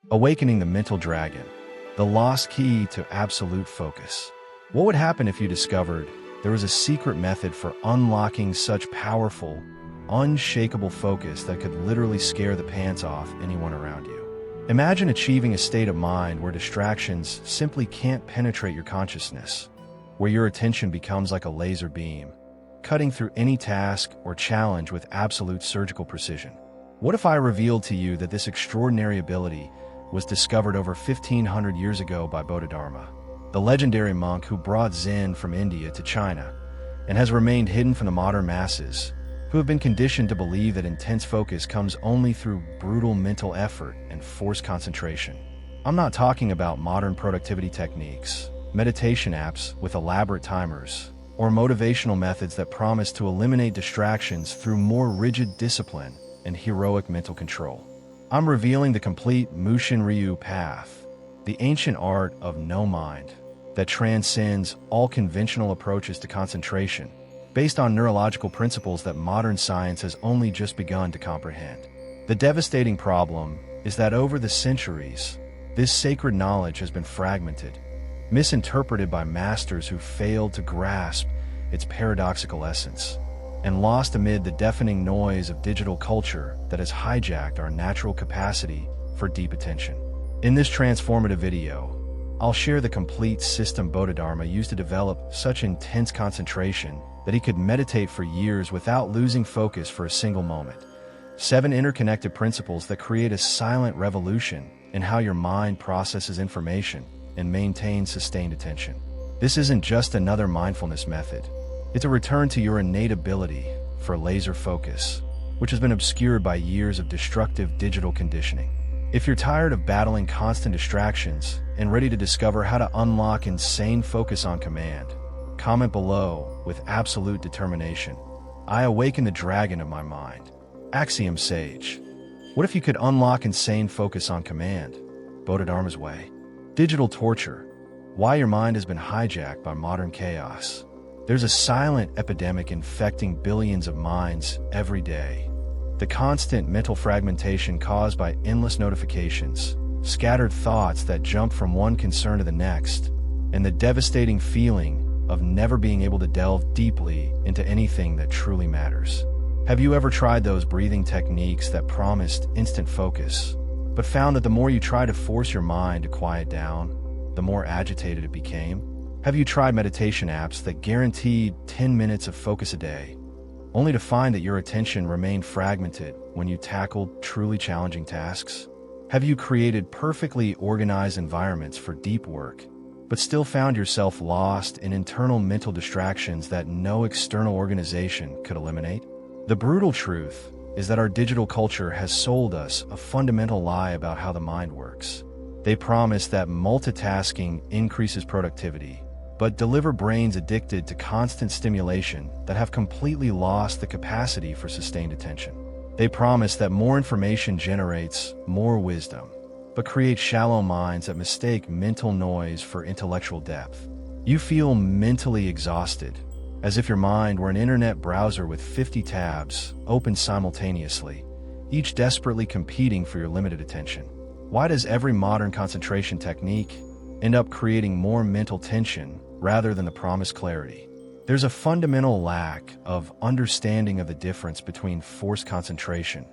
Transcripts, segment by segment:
Awakening the mental dragon, the lost key to absolute focus. What would happen if you discovered there was a secret method for unlocking such powerful, unshakable focus that could literally scare the pants off anyone around you? Imagine achieving a state of mind where distractions simply can't penetrate your consciousness, where your attention becomes like a laser beam, cutting through any task or challenge with absolute surgical precision. What if I revealed to you that this extraordinary ability was discovered over 1,500 years ago by Bodhidharma, the legendary monk who brought Zen from India to China and has remained hidden from the modern masses, who have been conditioned to believe that intense focus comes only through brutal mental effort and forced concentration. I'm not talking about modern productivity techniques, meditation apps with elaborate timers, or motivational methods that promise to eliminate distractions through more rigid discipline and heroic mental control. I'm revealing the complete Mushin-Ryū path, the ancient art of no mind that transcends all conventional approaches to concentration, based on neurological principles that modern science has only just begun to comprehend. The devastating problem is that over the centuries, this sacred knowledge has been fragmented, misinterpreted by masters who failed to grasp its paradoxical essence, and lost amid the deafening noise of digital culture that has hijacked our natural capacity for deep attention. In this transformative video, I'll share the complete system Bodhidharma used to develop such intense concentration that he could meditate for years without losing focus for a single moment. 7 interconnected principles that create a silent revolution in how your mind processes information and maintains sustained attention. This isn't just another mindfulness method. It's a return to your innate ability for laser focus, which has been obscured by years of destructive digital conditioning. If you're tired of battling constant distractions and ready to discover how to unlock insane focus on command, comment below with absolute determination. I awaken the dragon of my mind. Axiom Sage. What if you could unlock insane focus on command? Bodhidharma's way. Digital torture. Why your mind has been hijacked by modern chaos. There's a silent epidemic infecting billions of minds every day. The constant mental fragmentation caused by endless notifications, scattered thoughts that jump from one concern to the next, and the devastating feeling of never being able to delve deeply into anything that truly matters. Have you ever tried those breathing techniques that promised instant focus, but found that the more you try to force your mind to quiet down, the more agitated it became? Have you tried meditation apps that guaranteed 10 minutes of focus a day, only to find that your attention remained fragmented when you tackled truly challenging tasks? Have you created perfectly organized environments for deep work, but still found yourself lost in internal mental distractions that no external organization could eliminate? The brutal truth is that our digital culture has sold us a fundamental lie about how the mind works. They promise that multitasking increases productivity, but deliver brains addicted to constant stimulation that have completely lost the capacity for sustained attention. They promise that more information generates more wisdom, but create shallow minds that mistake mental noise for intellectual depth. You feel mentally exhausted, as if your mind were an internet browser with 50 tabs open simultaneously, each desperately competing for your limited attention. Why does every modern concentration technique end up creating more mental tension rather than the promised clarity? There's a fundamental lack of understanding of the difference between forced concentration,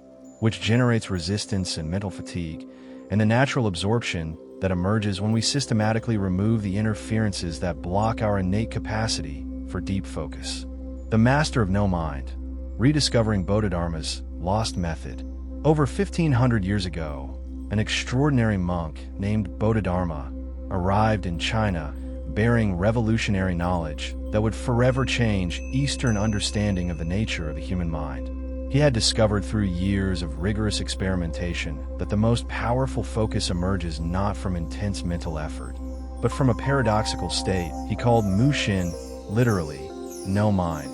which generates resistance and mental fatigue, and the natural absorption that emerges when we systematically remove the interferences that block our innate capacity for deep focus. The master of no mind, rediscovering Bodhidharma's lost method. Over 1,500 years ago, an extraordinary monk named Bodhidharma arrived in China bearing revolutionary knowledge that would forever change Eastern understanding of the nature of the human mind. He had discovered through years of rigorous experimentation that the most powerful focus emerges not from intense mental effort, but from a paradoxical state he called Mushin, literally, no mind,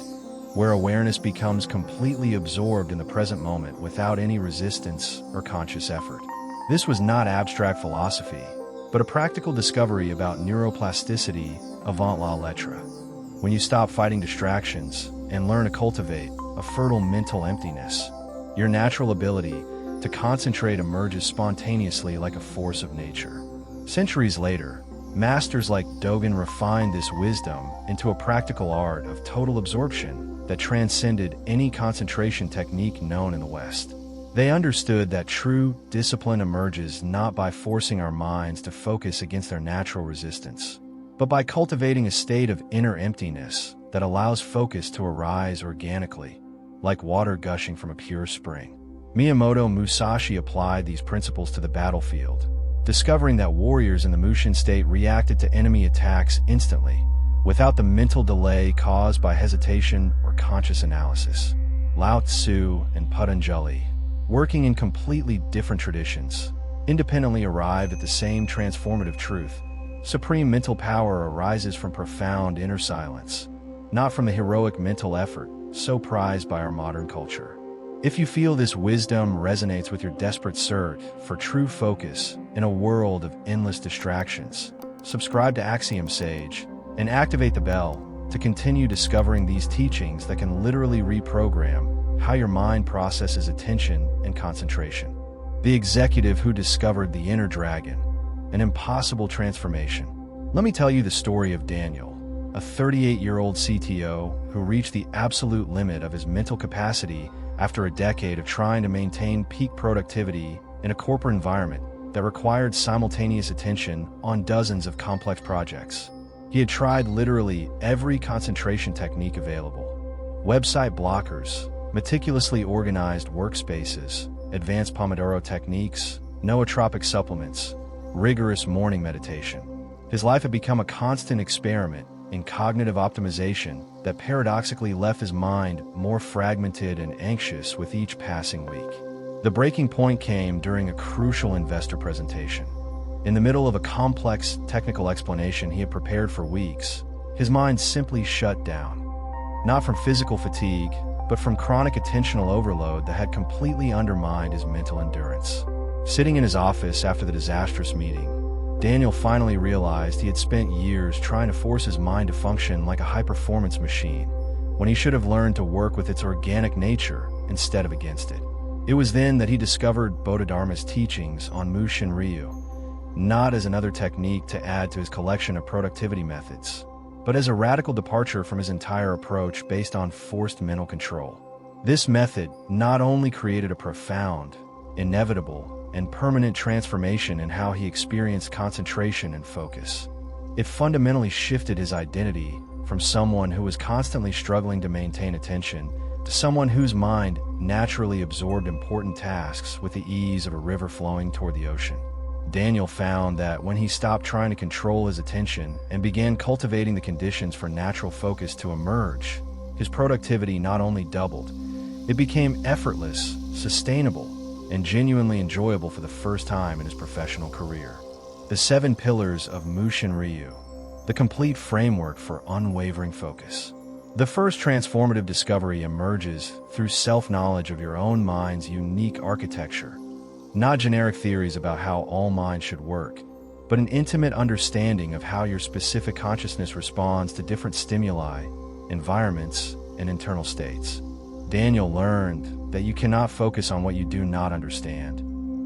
where awareness becomes completely absorbed in the present moment without any resistance or conscious effort. This was not abstract philosophy, but a practical discovery about neuroplasticity avant la lettre. When you stop fighting distractions and learn to cultivate a fertile mental emptiness, your natural ability to concentrate emerges spontaneously like a force of nature. Centuries later, masters like Dogen refined this wisdom into a practical art of total absorption that transcended any concentration technique known in the West. They understood that true discipline emerges not by forcing our minds to focus against their natural resistance, but by cultivating a state of inner emptiness that allows focus to arise organically, like water gushing from a pure spring. Miyamoto Musashi applied these principles to the battlefield, discovering that warriors in the Mushin state reacted to enemy attacks instantly, without the mental delay caused by hesitation or conscious analysis. Lao Tzu and Patanjali, working in completely different traditions, independently arrived at the same transformative truth. Supreme mental power arises from profound inner silence, not from the heroic mental effort so prized by our modern culture. If you feel this wisdom resonates with your desperate search for true focus in a world of endless distractions, subscribe to Axiom Sage and activate the bell to continue discovering these teachings that can literally reprogram how your mind processes attention and concentration. The executive who discovered the inner dragon, an impossible transformation. Let me tell you the story of Daniel, a 38-year-old CTO who reached the absolute limit of his mental capacity after a decade of trying to maintain peak productivity in a corporate environment that required simultaneous attention on dozens of complex projects. He had tried literally every concentration technique available: website blockers, meticulously organized workspaces, advanced Pomodoro techniques, nootropic supplements, rigorous morning meditation. His life had become a constant experiment in cognitive optimization that paradoxically left his mind more fragmented and anxious with each passing week. The breaking point came during a crucial investor presentation. In the middle of a complex technical explanation he had prepared for weeks, his mind simply shut down. Not from physical fatigue, but from chronic attentional overload that had completely undermined his mental endurance. Sitting in his office after the disastrous meeting, Daniel finally realized he had spent years trying to force his mind to function like a high-performance machine, when he should have learned to work with its organic nature instead of against it. It was then that he discovered Bodhidharma's teachings on Mushin-Ryū, not as another technique to add to his collection of productivity methods, but as a radical departure from his entire approach based on forced mental control. This method not only created a profound, inevitable, and permanent transformation in how he experienced concentration and focus, it fundamentally shifted his identity from someone who was constantly struggling to maintain attention to someone whose mind naturally absorbed important tasks with the ease of a river flowing toward the ocean. Daniel found that when he stopped trying to control his attention and began cultivating the conditions for natural focus to emerge, his productivity not only doubled, it became effortless, sustainable, and genuinely enjoyable for the first time in his professional career. The 7 pillars of Mushin-Ryū, the complete framework for unwavering focus. The first transformative discovery emerges through self-knowledge of your own mind's unique architecture, not generic theories about how all minds should work, but an intimate understanding of how your specific consciousness responds to different stimuli, environments, and internal states. Daniel learned that you cannot focus on what you do not understand,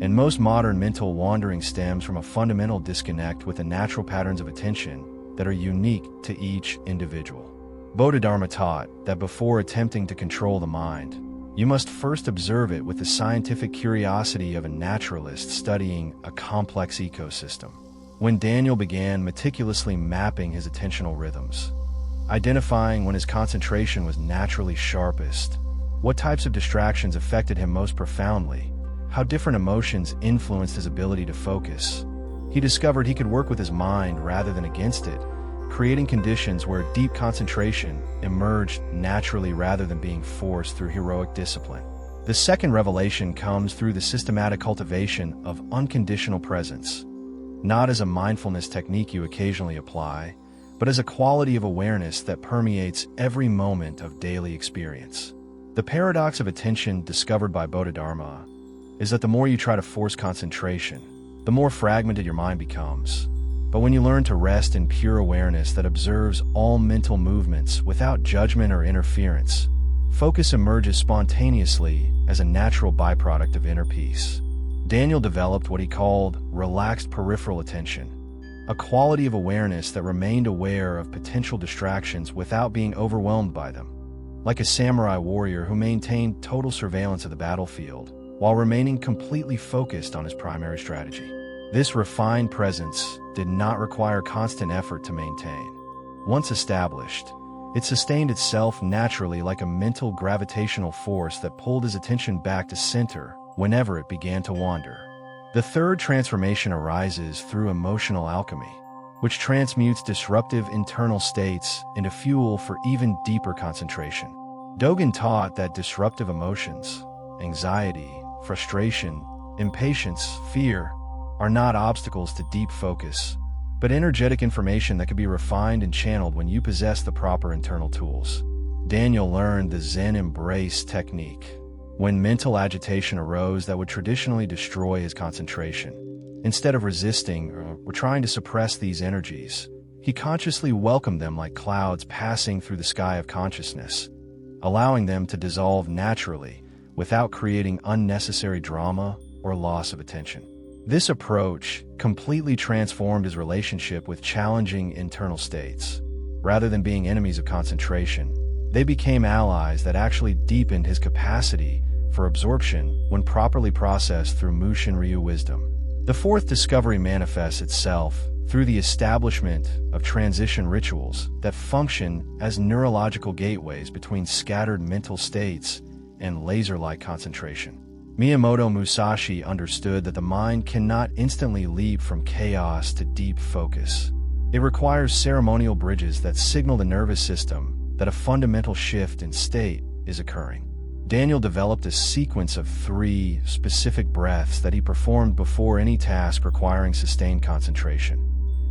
and most modern mental wandering stems from a fundamental disconnect with the natural patterns of attention that are unique to each individual. Bodhidharma taught that before attempting to control the mind, you must first observe it with the scientific curiosity of a naturalist studying a complex ecosystem. When Daniel began meticulously mapping his attentional rhythms, identifying when his concentration was naturally sharpest, what types of distractions affected him most profoundly, how different emotions influenced his ability to focus, he discovered he could work with his mind rather than against it, creating conditions where deep concentration emerged naturally rather than being forced through heroic discipline. The second revelation comes through the systematic cultivation of unconditional presence, not as a mindfulness technique you occasionally apply, but as a quality of awareness that permeates every moment of daily experience. The paradox of attention discovered by Bodhidharma is that the more you try to force concentration, the more fragmented your mind becomes. But when you learn to rest in pure awareness that observes all mental movements without judgment or interference, focus emerges spontaneously as a natural byproduct of inner peace. Daniel developed what he called relaxed peripheral attention, a quality of awareness that remained aware of potential distractions without being overwhelmed by them. Like a samurai warrior who maintained total surveillance of the battlefield while remaining completely focused on his primary strategy. This refined presence did not require constant effort to maintain. Once established, it sustained itself naturally like a mental gravitational force that pulled his attention back to center whenever it began to wander. The third transformation arises through emotional alchemy, which transmutes disruptive internal states into fuel for even deeper concentration. Dogen taught that disruptive emotions, anxiety, frustration, impatience, fear, are not obstacles to deep focus, but energetic information that can be refined and channeled when you possess the proper internal tools. Daniel learned the Zen embrace technique. When mental agitation arose that would traditionally destroy his concentration, instead of resisting or trying to suppress these energies, he consciously welcomed them like clouds passing through the sky of consciousness, allowing them to dissolve naturally without creating unnecessary drama or loss of attention. This approach completely transformed his relationship with challenging internal states. Rather than being enemies of concentration, they became allies that actually deepened his capacity for absorption when properly processed through Mushin-Ryū wisdom. The fourth discovery manifests itself through the establishment of transition rituals that function as neurological gateways between scattered mental states and laser-like concentration. Miyamoto Musashi understood that the mind cannot instantly leap from chaos to deep focus. It requires ceremonial bridges that signal the nervous system that a fundamental shift in state is occurring. Daniel developed a sequence of 3 specific breaths that he performed before any task requiring sustained concentration.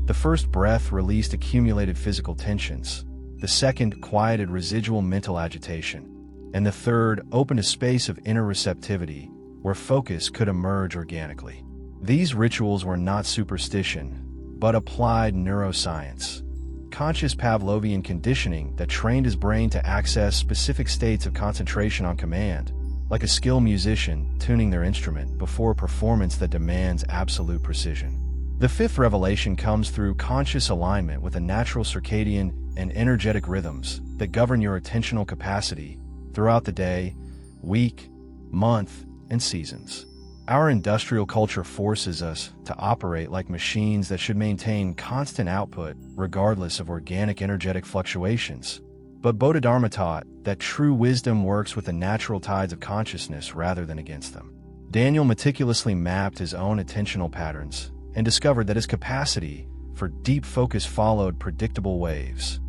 The first breath released accumulated physical tensions, the second quieted residual mental agitation, and the third opened a space of inner receptivity where focus could emerge organically. These rituals were not superstition, but applied neuroscience, conscious Pavlovian conditioning that trained his brain to access specific states of concentration on command, like a skilled musician tuning their instrument before a performance that demands absolute precision. The fifth revelation comes through conscious alignment with the natural circadian and energetic rhythms that govern your attentional capacity throughout the day, week, month, and seasons. Our industrial culture forces us to operate like machines that should maintain constant output regardless of organic energetic fluctuations. But Bodhidharma taught that true wisdom works with the natural tides of consciousness rather than against them. Daniel meticulously mapped his own attentional patterns and discovered that his capacity for deep focus followed predictable waves.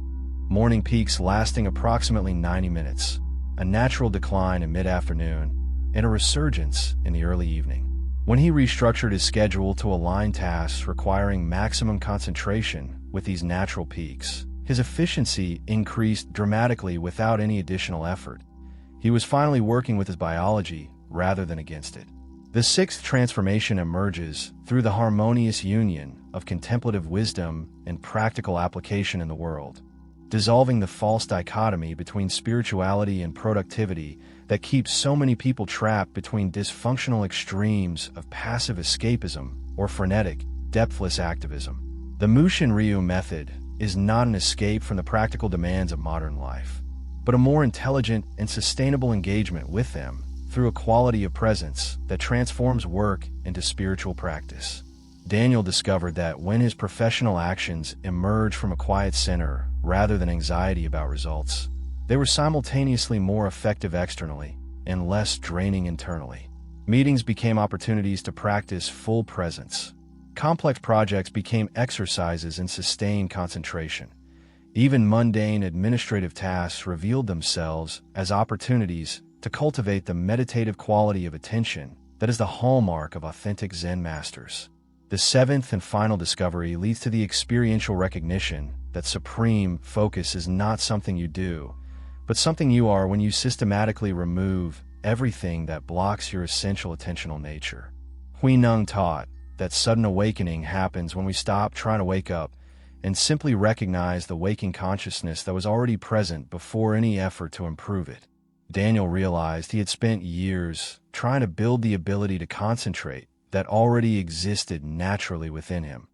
Morning peaks lasting approximately 90 minutes, a natural decline in mid-afternoon, and a resurgence in the early evening. When he restructured his schedule to align tasks requiring maximum concentration with these natural peaks, his efficiency increased dramatically without any additional effort. He was finally working with his biology rather than against it. The sixth transformation emerges through the harmonious union of contemplative wisdom and practical application in the world, dissolving the false dichotomy between spirituality and productivity that keeps so many people trapped between dysfunctional extremes of passive escapism or frenetic, depthless activism. The Mushin-Ryū method is not an escape from the practical demands of modern life, but a more intelligent and sustainable engagement with them through a quality of presence that transforms work into spiritual practice. Daniel discovered that when his professional actions emerged from a quiet center rather than anxiety about results, they were simultaneously more effective externally and less draining internally. Meetings became opportunities to practice full presence. Complex projects became exercises in sustained concentration. Even mundane administrative tasks revealed themselves as opportunities to cultivate the meditative quality of attention that is the hallmark of authentic Zen masters. The seventh and final discovery leads to the experiential recognition that supreme focus is not something you do, but something you are when you systematically remove everything that blocks your essential attentional nature. Huineng taught that sudden awakening happens when we stop trying to wake up and simply recognize the waking consciousness that was already present before any effort to improve it. Daniel realized he had spent years trying to build the ability to concentrate that already existed naturally within him,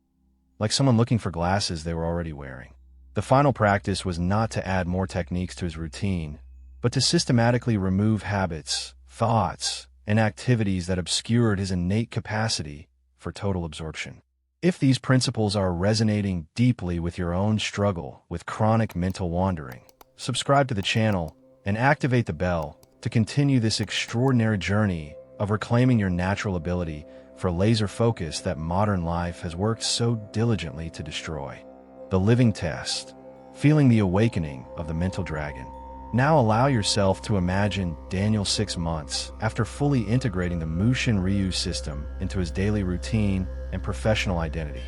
like someone looking for glasses they were already wearing. The final practice was not to add more techniques to his routine, but to systematically remove habits, thoughts, and activities that obscured his innate capacity for total absorption. If these principles are resonating deeply with your own struggle with chronic mental wandering, subscribe to the channel and activate the bell to continue this extraordinary journey of reclaiming your natural ability for laser focus that modern life has worked so diligently to destroy. The living test, feeling the awakening of the mental dragon. Now allow yourself to imagine Daniel 6 months after fully integrating the Mushin-Ryū system into his daily routine and professional identity.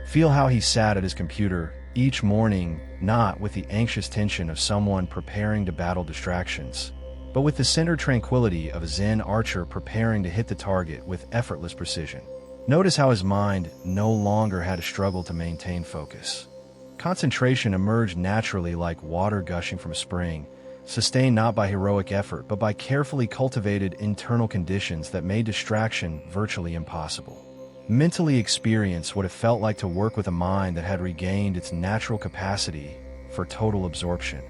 Feel how he sat at his computer each morning, not with the anxious tension of someone preparing to battle distractions, but with the centered tranquility of a Zen archer preparing to hit the target with effortless precision. Notice how his mind no longer had to struggle to maintain focus. Concentration emerged naturally like water gushing from a spring, sustained not by heroic effort but by carefully cultivated internal conditions that made distraction virtually impossible. Mentally experience what it felt like to work with a mind that had regained its natural capacity for total absorption.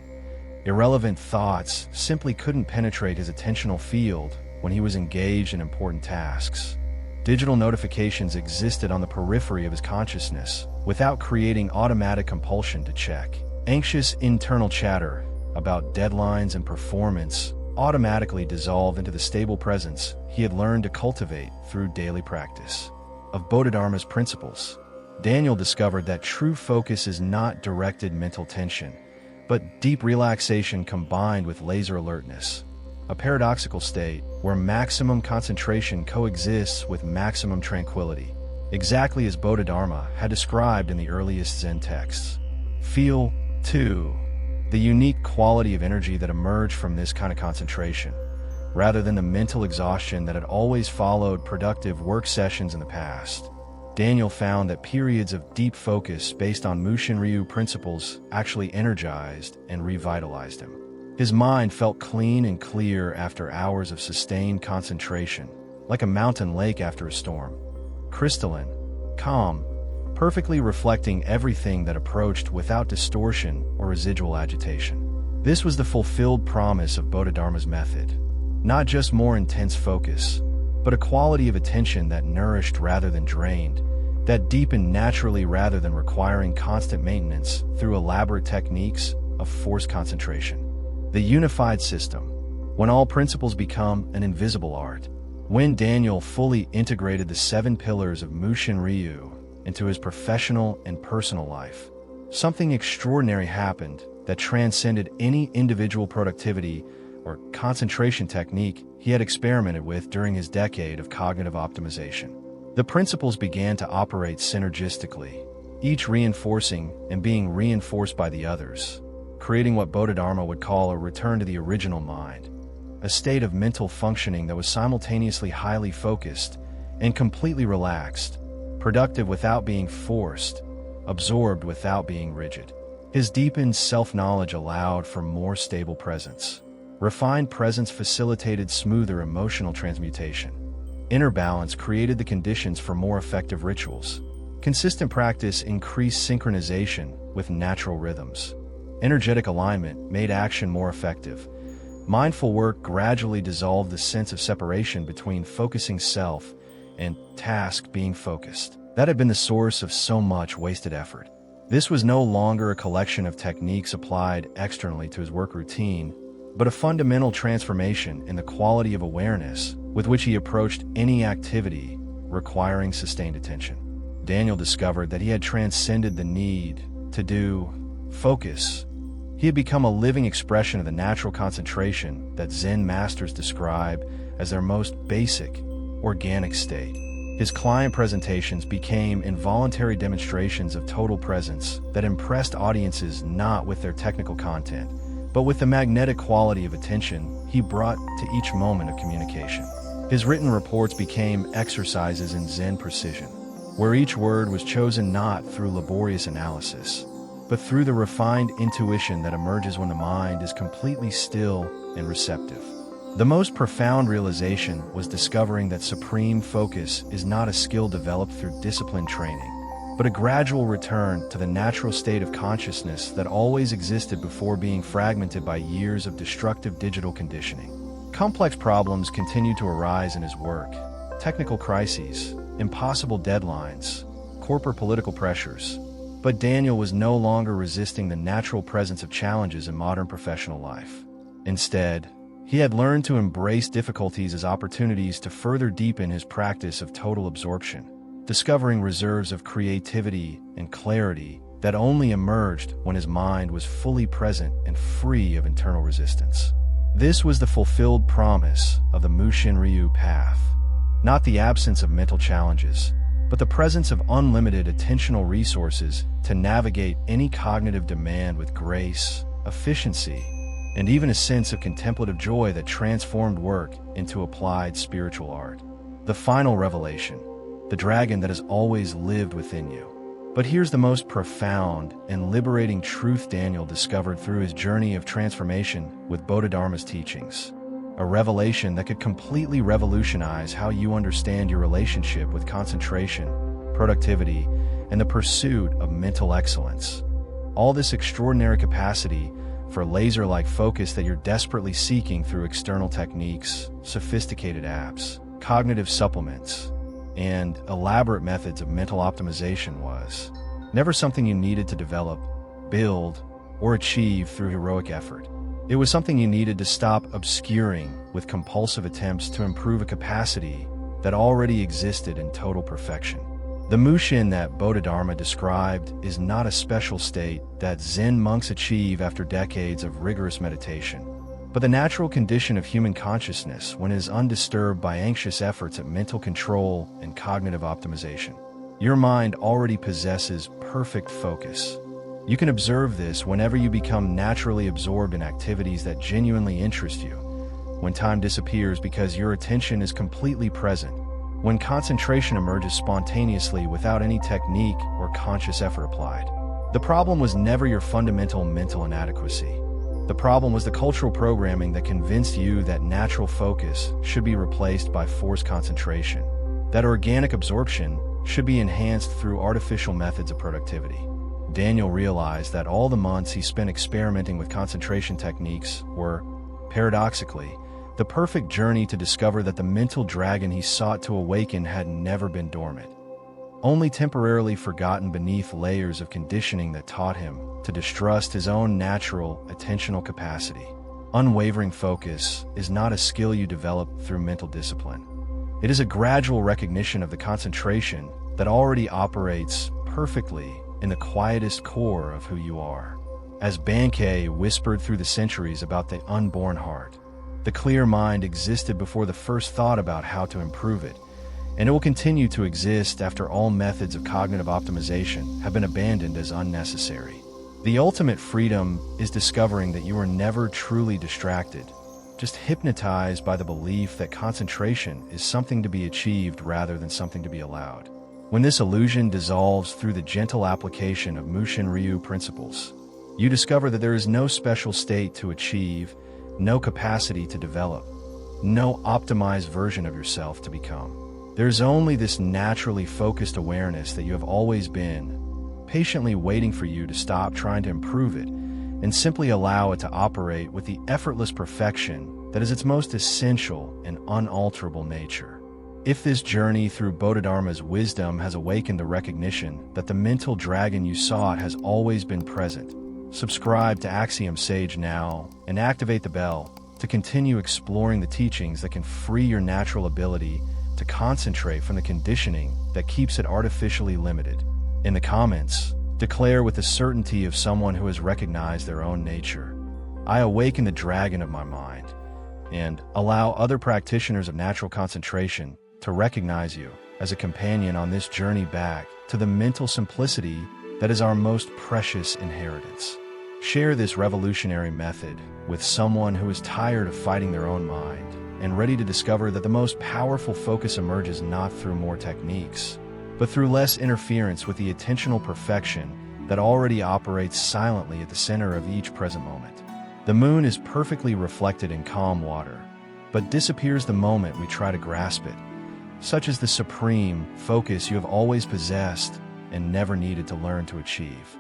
Irrelevant thoughts simply couldn't penetrate his attentional field when he was engaged in important tasks. Digital notifications existed on the periphery of his consciousness without creating automatic compulsion to check. Anxious internal chatter about deadlines and performance automatically dissolved into the stable presence he had learned to cultivate through daily practice of Bodhidharma's principles. Daniel discovered that true focus is not directed mental tension, but deep relaxation combined with laser alertness, a paradoxical state where maximum concentration coexists with maximum tranquility, exactly as Bodhidharma had described in the earliest Zen texts. Feel, too, the unique quality of energy that emerged from this kind of concentration, rather than the mental exhaustion that had always followed productive work sessions in the past. Daniel found that periods of deep focus based on Mushin-Ryū principles actually energized and revitalized him. His mind felt clean and clear after hours of sustained concentration, like a mountain lake after a storm. Crystalline, calm, perfectly reflecting everything that approached without distortion or residual agitation. This was the fulfilled promise of Bodhidharma's method. Not just more intense focus, but a quality of attention that nourished rather than drained, that deepened naturally rather than requiring constant maintenance through elaborate techniques of forced concentration. The unified system, when all principles become an invisible art. When Daniel fully integrated the 7 pillars of Mushin-Ryū into his professional and personal life, something extraordinary happened that transcended any individual productivity or concentration technique he had experimented with during his decade of cognitive optimization. The principles began to operate synergistically, each reinforcing and being reinforced by the others, creating what Bodhidharma would call a return to the original mind, a state of mental functioning that was simultaneously highly focused and completely relaxed, productive without being forced, absorbed without being rigid. His deepened self-knowledge allowed for more stable presence. Refined presence facilitated smoother emotional transmutation. Inner balance created the conditions for more effective rituals. Consistent practice increased synchronization with natural rhythms. Energetic alignment made action more effective. Mindful work gradually dissolved the sense of separation between focusing self and task being focused. That had been the source of so much wasted effort. This was no longer a collection of techniques applied externally to his work routine, but a fundamental transformation in the quality of awareness with which he approached any activity requiring sustained attention. Daniel discovered that he had transcended the need to focus. He had become a living expression of the natural concentration that Zen masters describe as their most basic, organic state. His client presentations became involuntary demonstrations of total presence that impressed audiences not with their technical content, but with the magnetic quality of attention he brought to each moment of communication. His written reports became exercises in Zen precision, where each word was chosen not through laborious analysis, but through the refined intuition that emerges when the mind is completely still and receptive. The most profound realization was discovering that supreme focus is not a skill developed through disciplined training, but a gradual return to the natural state of consciousness that always existed before being fragmented by years of destructive digital conditioning. Complex problems continued to arise in his work: technical crises, impossible deadlines, corporate political pressures. But Daniel was no longer resisting the natural presence of challenges in modern professional life. Instead, he had learned to embrace difficulties as opportunities to further deepen his practice of total absorption, discovering reserves of creativity and clarity that only emerged when his mind was fully present and free of internal resistance. This was the fulfilled promise of the Mushin-Ryū path, not the absence of mental challenges, but the presence of unlimited attentional resources to navigate any cognitive demand with grace, efficiency, and even a sense of contemplative joy that transformed work into applied spiritual art. The final revelation: the dragon that has always lived within you. But here's the most profound and liberating truth Daniel discovered through his journey of transformation with Bodhidharma's teachings. A revelation that could completely revolutionize how you understand your relationship with concentration, productivity, and the pursuit of mental excellence. All this extraordinary capacity for laser-like focus that you're desperately seeking through external techniques, sophisticated apps, cognitive supplements, and elaborate methods of mental optimization was never something you needed to develop, build, or achieve through heroic effort. It was something you needed to stop obscuring with compulsive attempts to improve a capacity that already existed in total perfection. The Mushin that Bodhidharma described is not a special state that Zen monks achieve after decades of rigorous meditation, but the natural condition of human consciousness when it is undisturbed by anxious efforts at mental control and cognitive optimization. Your mind already possesses perfect focus. You can observe this whenever you become naturally absorbed in activities that genuinely interest you, when time disappears because your attention is completely present, when concentration emerges spontaneously without any technique or conscious effort applied. The problem was never your fundamental mental inadequacy. The problem was the cultural programming that convinced you that natural focus should be replaced by forced concentration, that organic absorption should be enhanced through artificial methods of productivity. Daniel realized that all the months he spent experimenting with concentration techniques were, paradoxically, the perfect journey to discover that the mental dragon he sought to awaken had never been dormant, only temporarily forgotten beneath layers of conditioning that taught him to distrust his own natural attentional capacity. Unwavering focus is not a skill you develop through mental discipline. It is a gradual recognition of the concentration that already operates perfectly in the quietest core of who you are. As Bankei whispered through the centuries about the unborn heart, the clear mind existed before the first thought about how to improve it, and it will continue to exist after all methods of cognitive optimization have been abandoned as unnecessary. The ultimate freedom is discovering that you are never truly distracted, just hypnotized by the belief that concentration is something to be achieved rather than something to be allowed. When this illusion dissolves through the gentle application of Mushin-Ryū principles, you discover that there is no special state to achieve, no capacity to develop, no optimized version of yourself to become. There is only this naturally focused awareness that you have always been, patiently waiting for you to stop trying to improve it and simply allow it to operate with the effortless perfection that is its most essential and unalterable nature. If this journey through Bodhidharma's wisdom has awakened the recognition that the mental dragon you sought has always been present, subscribe to Axiom Sage now and activate the bell to continue exploring the teachings that can free your natural ability to concentrate from the conditioning that keeps it artificially limited. In the comments, declare with the certainty of someone who has recognized their own nature, "I awaken the dragon of my mind," and allow other practitioners of natural concentration to recognize you as a companion on this journey back to the mental simplicity that is our most precious inheritance. Share this revolutionary method with someone who is tired of fighting their own mind and ready to discover that the most powerful focus emerges not through more techniques, but through less interference with the attentional perfection that already operates silently at the center of each present moment. The moon is perfectly reflected in calm water, but disappears the moment we try to grasp it. Such is the supreme focus you have always possessed and never needed to learn to achieve.